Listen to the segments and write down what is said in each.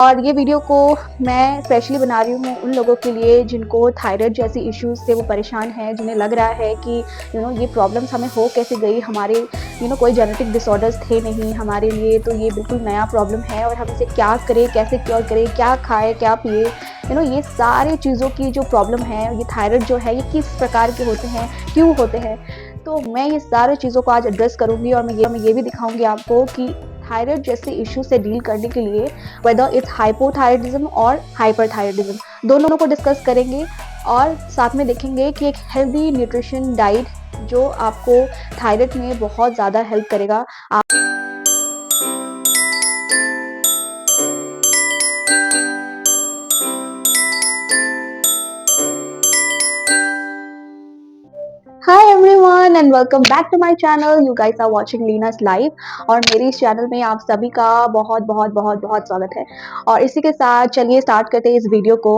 और ये वीडियो को मैं स्पेशली बना रही हूँ उन लोगों के लिए जिनको थायराइड जैसी इश्यूज से वो परेशान हैं, जिन्हें लग रहा है कि ये प्रॉब्लम्स हमें हो कैसे गई, हमारे कोई जेनेटिक डिसऑर्डर्स थे नहीं हमारे लिए, तो ये बिल्कुल नया प्रॉब्लम है और हम इसे क्या करें, कैसे क्योर करें, क्या खाएं, क्या पिए, ये सारी चीज़ों की जो प्रॉब्लम है, ये थायराइड जो है ये किस प्रकार के होते हैं, क्यों होते हैं। तो मैं ये सारी चीज़ों को आज एड्रेस करूँगी और मैं ये भी दिखाऊँगी आपको कि थायराइड जैसे इश्यू से डील करने के लिए वेदर इट्स हाइपोथायराइडिज्म और हाइपरथायराइडिज्म दोनों को डिस्कस करेंगे और साथ में देखेंगे कि एक हेल्दी न्यूट्रिशन डाइट जो आपको थायराइड में बहुत ज़्यादा हेल्प करेगा। Hi everyone and welcome back to my channel. You guys are watching Leena's live और मेरे इस चैनल में आप सभी का बहुत बहुत बहुत बहुत स्वागत है। और इसी के साथ चलिए स्टार्ट करते हैं इस वीडियो को।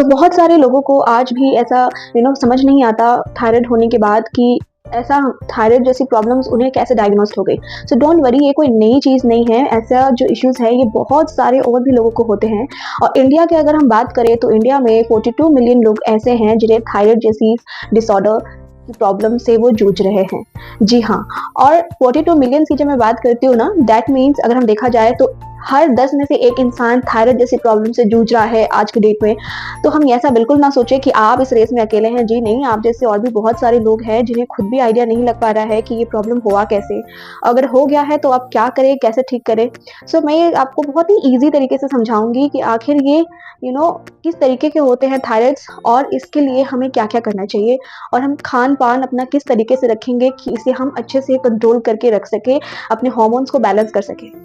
बहुत सारे लोगों को आज भी ऐसा समझ नहीं आता थायराइड होने के बाद कि ऐसा थायराइड जैसी प्रॉब्लम्स उन्हें कैसे डायग्नोज हो गई। सो डोंट वरी, ये कोई नई चीज़ नहीं है। ऐसा जो इश्यूज है ये बहुत सारे और भी लोगों को होते हैं। और इंडिया के अगर हम बात करें तो इंडिया में 42 मिलियन लोग ऐसे हैं जिन्हें थायराइड जैसी डिसऑर्डर की प्रॉब्लम से वो जूझ रहे हैं। जी हाँ, और 42 मिलियन की जब मैं बात करती हूँ ना, दैट मीन्स अगर हम देखा जाए तो हर 10 में से एक इंसान थायराइड जैसी प्रॉब्लम से जूझ रहा है आज के डेट में। तो हम ऐसा बिल्कुल ना सोचे कि आप इस रेस में अकेले हैं। जी नहीं, आप जैसे और भी बहुत सारे लोग हैं जिन्हें खुद भी आइडिया नहीं लग पा रहा है कि ये प्रॉब्लम हुआ कैसे, अगर हो गया है तो आप क्या करें, कैसे ठीक करें। मैं ये आपको बहुत ही ईजी तरीके से समझाऊंगी कि आखिर ये किस तरीके के होते हैं थायराइड्स और इसके लिए हमें क्या क्या करना चाहिए और हम खान पान अपना किस तरीके से रखेंगे कि इसे हम अच्छे से कंट्रोल करके रख सके, अपने हार्मोन्स को बैलेंस कर सके।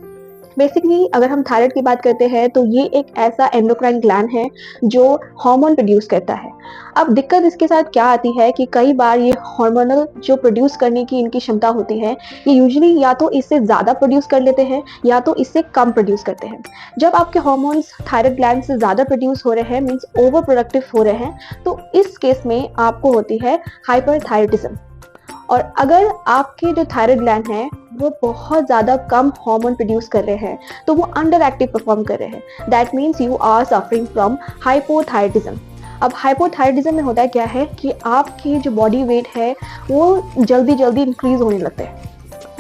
बेसिकली अगर हम थायराइड की बात करते हैं तो ये एक ऐसा एंडोक्राइन ग्लैंड है जो हार्मोन प्रोड्यूस करता है। अब दिक्कत इसके साथ क्या आती है कि कई बार ये हार्मोनल जो प्रोड्यूस करने की इनकी क्षमता होती है, ये यूजुअली या तो इससे ज़्यादा प्रोड्यूस कर लेते हैं या तो इससे कम प्रोड्यूस करते हैं। जब आपके हार्मोन्स थायराइड ग्लैंड से ज़्यादा प्रोड्यूस हो रहे हैं, मीन्स ओवर प्रोडक्टिव हो रहे हैं, तो इस केस में आपको होती है हाइपरथायराइडिज्म। और अगर आपके जो थायराइड ग्लैंड है वो बहुत ज़्यादा कम हार्मोन प्रोड्यूस कर रहे हैं, तो वो अंडर एक्टिव परफॉर्म कर रहे हैं। That means you are suffering from hypothyroidism. अब हाइपोथायराइडिज्म में होता है क्या है कि आपकी जो बॉडी वेट है वो जल्दी जल्दी इंक्रीज होने लगता है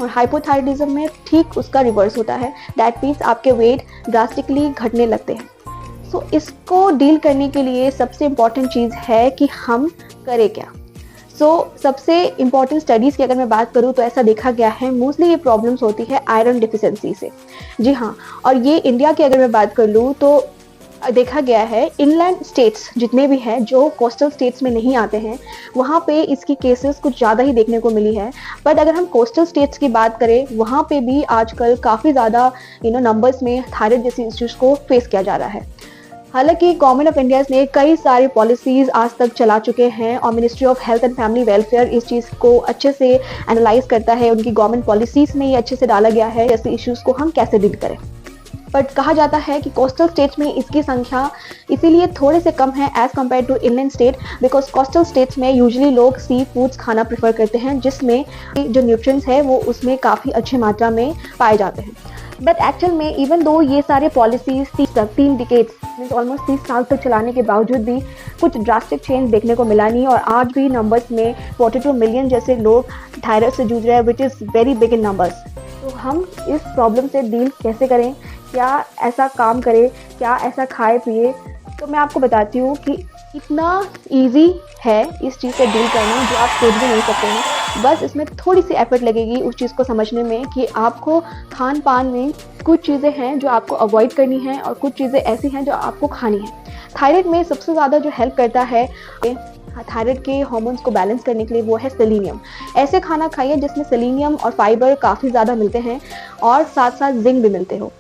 और हाइपोथायराइडिज्म में ठीक उसका रिवर्स होता है। दैट मीन्स आपके वेट ड्रास्टिकली घटने लगते हैं। इसको डील करने के लिए सबसे इम्पॉर्टेंट चीज़ है कि हम करें क्या। सबसे इम्पॉर्टेंट स्टडीज़ की अगर मैं बात करूँ तो ऐसा देखा गया है मोस्टली ये प्रॉब्लम्स होती है आयरन डिफिशिएंसी से। जी हाँ, और ये इंडिया की अगर मैं बात कर लूँ तो देखा गया है इनलैंड स्टेट्स जितने भी हैं जो कोस्टल स्टेट्स में नहीं आते हैं वहाँ पे इसकी केसेस कुछ ज़्यादा ही देखने को मिली है। बट अगर हम कोस्टल स्टेट्स की बात करें वहाँ पे भी आजकल काफ़ी ज़्यादा नंबर्स में थायराइड जैसी इश्यूज़ को फेस किया जा रहा है। हालांकि गवर्नमेंट ऑफ इंडिया ने कई सारी पॉलिसीज आज तक चला चुके हैं और ministry of health and family welfare इस चीज़ को अच्छे से एनालाइज करता है। उनकी गवर्नमेंट पॉलिसीज में ये अच्छे से डाला गया है ऐसे इश्यूज़ को हम कैसे डील करें। बट कहा जाता है कि कोस्टल स्टेट्स में इसकी संख्या इसीलिए थोड़े से कम है as compare to inland state, because coastal states में यूजुअली लोग सी फूड्स खाना प्रेफर करते हैं जिसमें जो न्यूट्रिएंट्स है वो उसमें काफ़ी अच्छी मात्रा में पाए जाते हैं। बट एक्चुअल में इवन दो ये सारे पॉलिसीज 3 डिकेड्स मीन्स ऑलमोस्ट 30 साल तक चलाने के बावजूद भी कुछ ड्रास्टिक चेंज देखने को मिला नहीं और आज भी नंबर्स में 42 मिलियन जैसे लोग थायराइड से जूझ रहे हैं, which is very big in numbers. तो हम इस प्रॉब्लम से डील कैसे करें, क्या ऐसा काम करें, क्या ऐसा खाए पिए, तो मैं आपको बताती हूँ कि इतना ईजी है इस चीज़ से डील करना जो आप सोच भी नहीं सकते हैं। बस इसमें थोड़ी सी एफर्ट लगेगी उस चीज़ को समझने में कि आपको खान पान में कुछ चीज़ें हैं जो आपको अवॉइड करनी है और कुछ चीज़ें ऐसी हैं जो आपको खानी है। थायराइड में सबसे ज़्यादा जो हेल्प करता है थायराइड के हार्मोन्स को बैलेंस करने के लिए वो है सेलेनियम। ऐसे खाना खाइए जिसमें सेलेनियम और फाइबर काफ़ी ज़्यादा मिलते हैं और साथ साथ जिंक भी मिलते हो।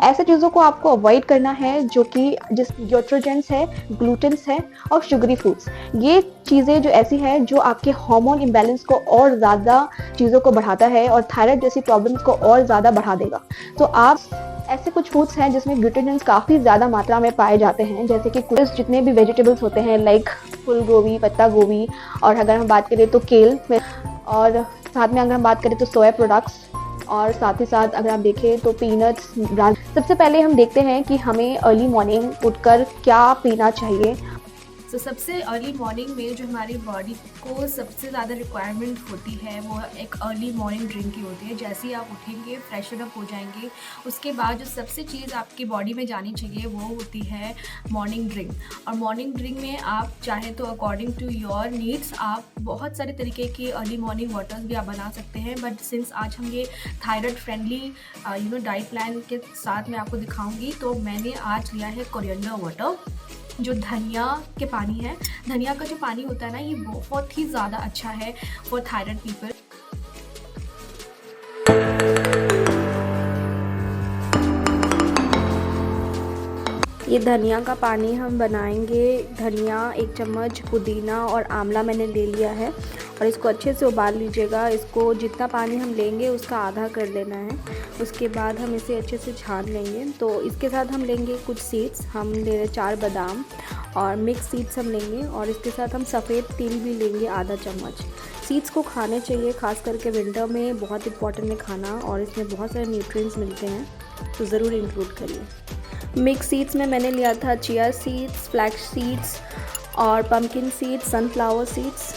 ऐसे चीज़ों को आपको अवॉइड करना है जो कि जिस न्यूट्रोजेंट्स है, ग्लूटेंस है और शुगरी फूड्स। ये चीज़ें जो ऐसी हैं जो आपके हार्मोन इम्बैलेंस को और ज़्यादा चीज़ों को बढ़ाता है और थायराइड जैसी प्रॉब्लम्स को और ज़्यादा बढ़ा देगा। आप ऐसे कुछ फूड्स हैं जिसमें ग्लूटेन्स काफ़ी ज़्यादा मात्रा में पाए जाते हैं, जैसे कि कुछ जितने भी वेजिटेबल्स होते हैं लाइक फूल गोभी, पत्ता गोभी, और अगर हम बात करें तो केल में, और साथ में अगर हम बात करें तो सोया प्रोडक्ट्स और साथ ही साथ अगर आप देखें तो पीनट्स। सबसे पहले हम देखते हैं कि हमें अर्ली मॉर्निंग उठकर क्या पीना चाहिए। सबसे अर्ली मॉर्निंग में जो हमारी बॉडी को सबसे ज़्यादा रिक्वायरमेंट होती है वो एक अर्ली मॉर्निंग ड्रिंक की होती है। जैसे ही आप उठेंगे, फ्रेशन अप हो जाएंगे, उसके बाद जो सबसे चीज़ आपकी बॉडी में जानी चाहिए वो होती है मॉर्निंग ड्रिंक। और मॉर्निंग ड्रिंक में आप चाहें तो अकॉर्डिंग टू योर नीड्स आप बहुत सारे तरीके के अर्ली मॉर्निंग वाटर्स भी आप बना सकते हैं। बट सिंस आज हम ये थायराइड फ्रेंडली डाइट प्लान के साथ मैं आपको दिखाऊंगी, तो मैंने आज लिया है कोरिएंडर वाटर, जो धनिया के पानी है। धनिया का जो पानी होता है ना, ये बहुत ही ज़्यादा अच्छा है फॉर थायराइड पीपल। ये धनिया का पानी हम बनाएंगे। धनिया 1 चम्मच, पुदीना और आंवला मैंने ले लिया है और इसको अच्छे से उबाल लीजिएगा। इसको जितना पानी हम लेंगे उसका आधा कर लेना है। उसके बाद हम इसे अच्छे से छान लेंगे। तो इसके साथ हम लेंगे कुछ सीड्स, हम ले रहे 4 बादाम और मिक्स सीड्स हम लेंगे, और इसके साथ हम सफ़ेद तिल भी लेंगे आधा चम्मच। सीड्स को खाने चाहिए, खास करके विंटर में बहुत इंपॉर्टेंट है खाना, और इसमें बहुत सारे न्यूट्रिएंट्स मिलते हैं, तो ज़रूर इंक्लूड करिए। मिक्स सीड्स में मैंने लिया था चिया सीड्स, फ्लैक्स सीड्स और पम्पकिन सीड्स, सनफ्लावर सीड्स।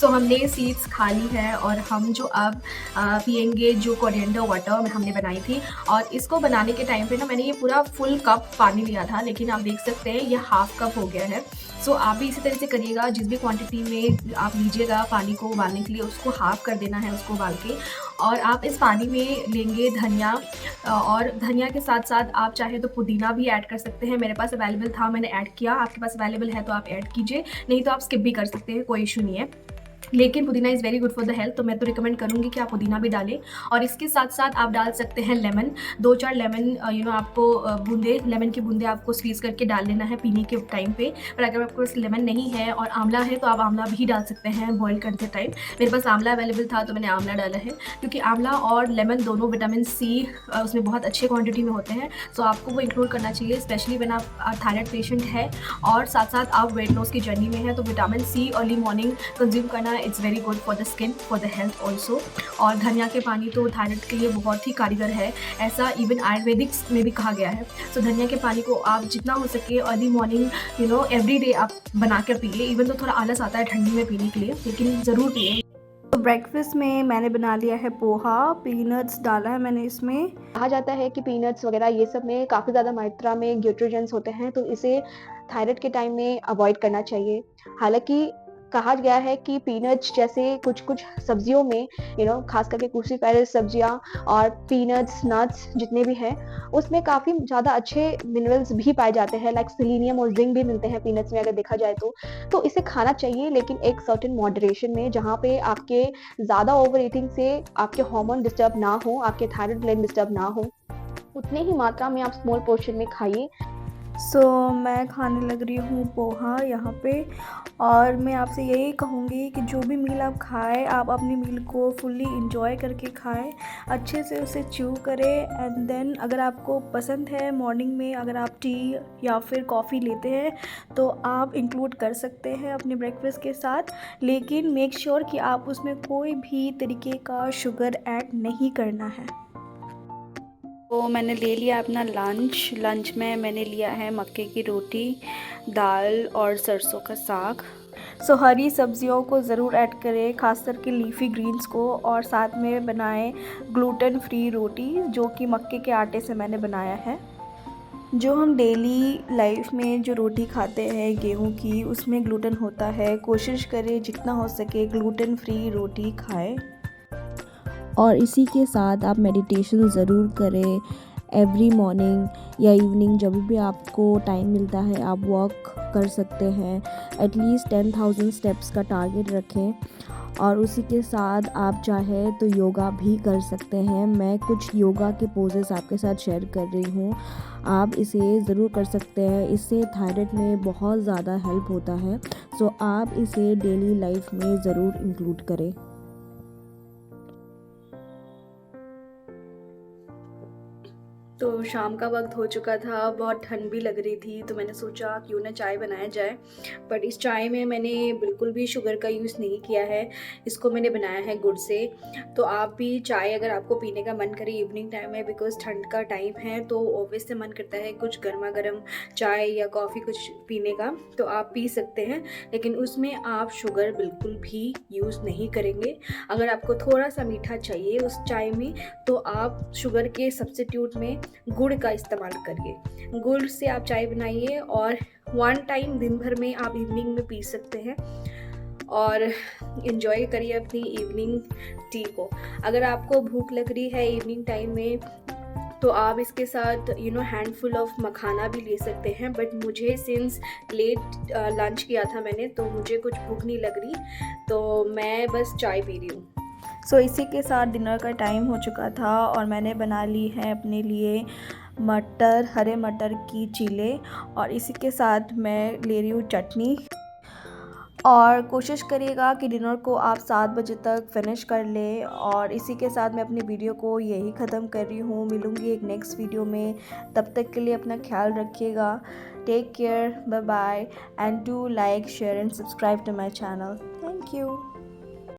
तो हमने सीड्स खा ली है और हम जो अब पियेंगे जो कोरिएंडर वाटर हमने बनाई थी। और इसको बनाने के टाइम पे ना मैंने ये पूरा फुल कप पानी लिया था, लेकिन आप देख सकते हैं ये हाफ कप हो गया है। सो आप भी इसी तरह से करिएगा, जिस भी क्वांटिटी में आप लीजिएगा पानी को उबालने के लिए, उसको हाफ कर देना है उसको उबाल के। और आप इस पानी में लेंगे धनिया, और धनिया के साथ साथ आप चाहे तो पुदीना भी ऐड कर सकते हैं। मेरे पास अवेलेबल था, मैंने ऐड किया। आपके पास अवेलेबल है तो आप ऐड कीजिए, नहीं तो आप स्किप भी कर सकते हैं, कोई इशू नहीं है। लेकिन पुदीना is very good for the health, तो मैं तो रिकमेंड करूँगी कि आप पुदीना भी डालें। और इसके साथ साथ आप डाल सकते हैं लेमन, 2-4 लेमन आपको बूंदे, लेमन की बूंदे आपको स्क्वीज़ करके डाल लेना है पीने के टाइम पे। पर अगर आपके पास लेमन नहीं है और आंवला है तो आप आंवला भी डाल सकते हैं बॉईल करते टाइम। मेरे पास आंवला अवेलेबल था तो मैंने आंवला डाला है, क्योंकि आंवला और लेमन दोनों विटामिन सी उसमें बहुत अच्छे क्वान्टिटी में होते हैं। सो आपको वो इंक्लूड करना चाहिए, स्पेशली व्हेन आप थायराइड पेशेंट है और साथ साथ आप वेट लॉस की जर्नी में है। तो vitamin C early morning consume करना it's very good for the skin, for the health also. और धनिया के पानी तो थायराइड के लिए बहुत ही कारगर है, ऐसा इवन आयुर्वेदिक्स में भी कहा गया है। सो धनिया के पानी को आप जितना हो सके अर्ली मॉर्निंग एवरी डे आप बना कर पिए। इवन तो थोड़ा आलस आता है ठंडी में पीने के लिए, लेकिन ज़रूर पिए। तो ब्रेकफास्ट में मैंने बना लिया है पोहा, पीनट्स डाला है मैंने इसमें। कहा जाता है कि पीनट्स वगैरह ये सब में काफ़ी ज़्यादा मात्रा में न्यूट्रिएंट्स होते हैं, तो इसे थायराइड के टाइम में अवॉइड करना चाहिए। हालाँकि कहा गया है कि पीनट्स जैसे कुछ-कुछ सब्जियों में ख़ास करके क्रूसीफेरस सब्जियाँ और पीनट्स, नट्स जितने भी हैं, उसमें काफ़ी ज़्यादा अच्छे मिनरल्स भी पाए जाते हैं, लाइक सेलेनियम और जिंक भी मिलते हैं पीनट्स में अगर देखा जाए तो। तो इसे खाना चाहिए, लेकिन एक सर्टेन मॉडरेशन में, जहाँ पे आपके ज़्यादा ओवर ईटिंग से आपके हार्मोन डिस्टर्ब ना हो, आपके थायराइड ग्लैंड डिस्टर्ब ना हो, उतने ही मात्रा में आप स्मॉल पोर्शन में खाइए। मैं खाने लग रही हूँ पोहा यहाँ पे, और मैं आपसे यही कहूँगी कि जो भी मील आप खाएँ, आप अपनी मील को फुल्ली इंजॉय करके खाएँ, अच्छे से उसे च्यू करें। एंड देन अगर आपको पसंद है मॉर्निंग में अगर आप टी या फिर कॉफ़ी लेते हैं तो आप इंक्लूड कर सकते हैं अपने ब्रेकफास्ट के साथ, लेकिन मेक श्योर कि आप उसमें कोई भी तरीके का शुगर ऐड नहीं करना है। तो मैंने ले लिया अपना लंच में मैंने लिया है मक्के की रोटी, दाल और सरसों का साग। हरी सब्जियों को ज़रूर ऐड करें, खास करके लीफी ग्रीन्स को, और साथ में बनाएं ग्लूटेन फ्री रोटी, जो कि मक्के के आटे से मैंने बनाया है। जो हम डेली लाइफ में जो रोटी खाते हैं गेहूं की, उसमें ग्लूटेन होता है। कोशिश करें जितना हो सके ग्लूटेन फ्री रोटी खाएं। और इसी के साथ आप मेडिटेशन ज़रूर करें। एवरी मॉर्निंग या इवनिंग जब भी आपको टाइम मिलता है आप वॉक कर सकते हैं। एटलीस्ट 10,000 स्टेप्स का टारगेट रखें, और उसी के साथ आप चाहे तो योगा भी कर सकते हैं। मैं कुछ योगा के पोजेस आपके साथ शेयर कर रही हूँ, आप इसे ज़रूर कर सकते हैं। इससे थायराइड में बहुत ज़्यादा हेल्प होता है। आप इसे डेली लाइफ में ज़रूर इंक्लूड करें। तो शाम का वक्त हो चुका था, बहुत ठंड भी लग रही थी, तो मैंने सोचा क्यों ना चाय बनाया जाए। बट इस चाय में मैंने बिल्कुल भी शुगर का यूज़ नहीं किया है, इसको मैंने बनाया है गुड़ से। तो आप भी चाय अगर आपको पीने का मन करे इवनिंग टाइम में, बिकॉज़ ठंड का टाइम है तो ऑब्वियस से मन करता है कुछ गर्मा गर्म चाय या कॉफ़ी कुछ पीने का, तो आप पी सकते हैं। लेकिन उसमें आप शुगर बिल्कुल भी यूज़ नहीं करेंगे। अगर आपको थोड़ा सा मीठा चाहिए उस चाय में, तो आप शुगर के सब्स्टिट्यूट में गुड़ का इस्तेमाल करिए। गुड़ से आप चाय बनाइए और 1 टाइम दिन भर में आप इवनिंग में पी सकते हैं और इन्जॉय करिए अपनी इवनिंग टी को। अगर आपको भूख लग रही है इवनिंग टाइम में, तो आप इसके साथ हैंडफुल ऑफ मखाना भी ले सकते हैं। बट मुझे सिंस लेट लंच किया था मैंने, तो मुझे कुछ भूख नहीं लग रही, तो मैं बस चाय पी रही हूँ। सो इसी के साथ डिनर का टाइम हो चुका था और मैंने बना ली है अपने लिए मटर, हरे मटर की चीले, और इसी के साथ मैं ले रही हूँ चटनी। और कोशिश करिएगा कि डिनर को आप 7 बजे तक फिनिश कर लें। और इसी के साथ मैं अपनी वीडियो को यही ख़त्म कर रही हूँ। मिलूँगी एक नेक्स्ट वीडियो में, तब तक के लिए अपना ख्याल रखिएगा। Take care, bye bye, and do like, share and subscribe to my channel. Thank you.